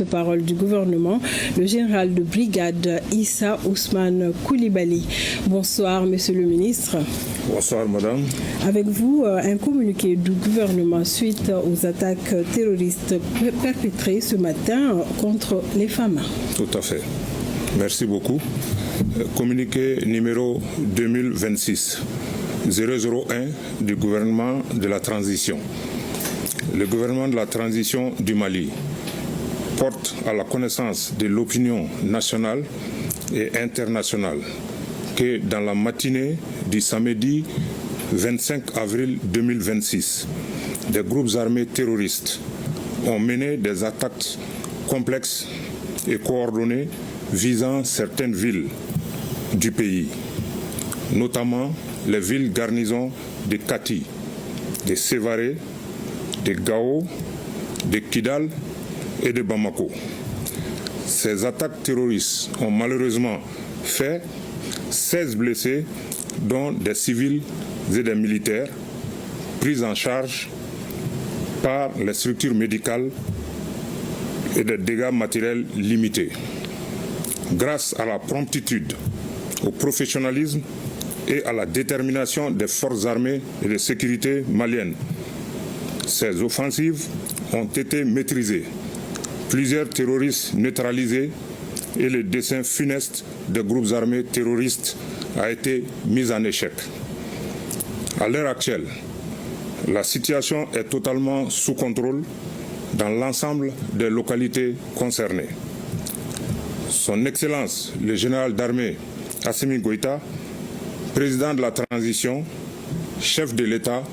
porte-parole du gouvernement, le général de brigade Issa Ousmane Koulibaly. Bonsoir, monsieur le ministre. Bonsoir, madame. Avec vous, un communiqué du gouvernement suite aux attaques terroristes perpétrées ce matin contre les femmes. Tout à fait. Merci beaucoup. Communiqué numéro 2026-001 du gouvernement de la transition. Le gouvernement de la transition du Mali porte à la connaissance de l'opinion nationale et internationale que dans la matinée du samedi 25 avril 2026, des groupes armés terroristes ont mené des attaques complexes et coordonnées visant certaines villes du pays, notamment les villes garnisons de Kati, de Sévaré, de Gao, de Kidal et de Bamako. Ces attaques terroristes ont malheureusement fait 16 blessés, dont des civils et des militaires, pris en charge par les structures médicales et des dégâts matériels limités. Grâce à la promptitude, au professionnalisme et à la détermination des forces armées et de sécurité maliennes, ces offensives ont été maîtrisées, plusieurs terroristes neutralisés et le dessein funeste des groupes armés terroristes a été mis en échec. À l'heure actuelle, la situation est totalement sous contrôle dans l'ensemble des localités concernées. Son Excellence, le général d'armée Assimi Goïta, président de la transition, chef de l'État,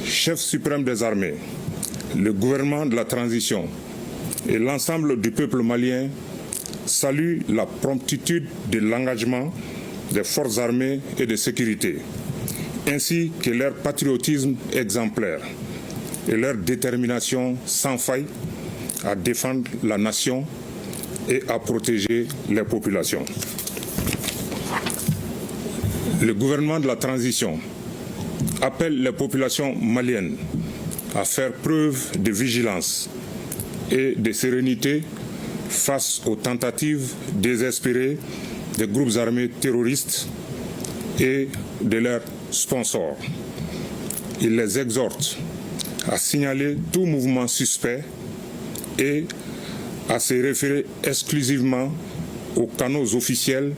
chef suprême des armées, le gouvernement de la transition et l'ensemble du peuple malien saluent la promptitude de l'engagement des forces armées et de sécurité, ainsi que leur patriotisme exemplaire et leur détermination sans faille à défendre la nation et à protéger les populations. Le gouvernement de la transition appelle les populations maliennes à faire preuve de vigilance et de sérénité face aux tentatives désespérées des groupes armés terroristes et de leurs sponsors. Il les exhorte à signaler tout mouvement suspect et à se référer exclusivement aux canaux officiels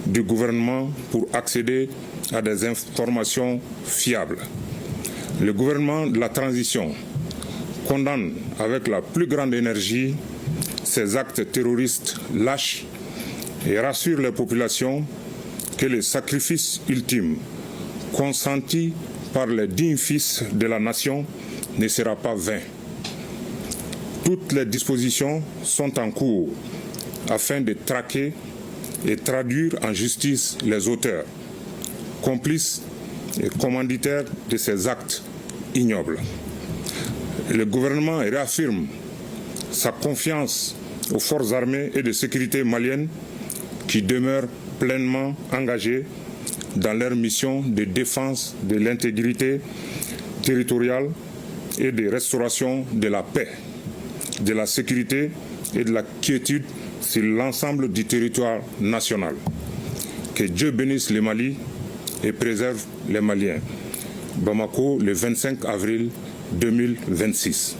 du gouvernement pour accéder à des informations fiables. Le gouvernement de la transition condamne avec la plus grande énergie ces actes terroristes lâches et rassure les populations que le sacrifice ultime consenti par les dignes fils de la nation ne sera pas vain. Toutes les dispositions sont en cours afin de traquer et traduire en justice les auteurs, complices et commanditaires de ces actes ignobles. Le gouvernement réaffirme sa confiance aux forces armées et de sécurité maliennes qui demeurent pleinement engagées dans leur mission de défense de l'intégrité territoriale et de restauration de la paix, de la sécurité et de la quiétude sur l'ensemble du territoire national. Que Dieu bénisse le Mali et préserve les Maliens. Bamako, le 25 avril 2026.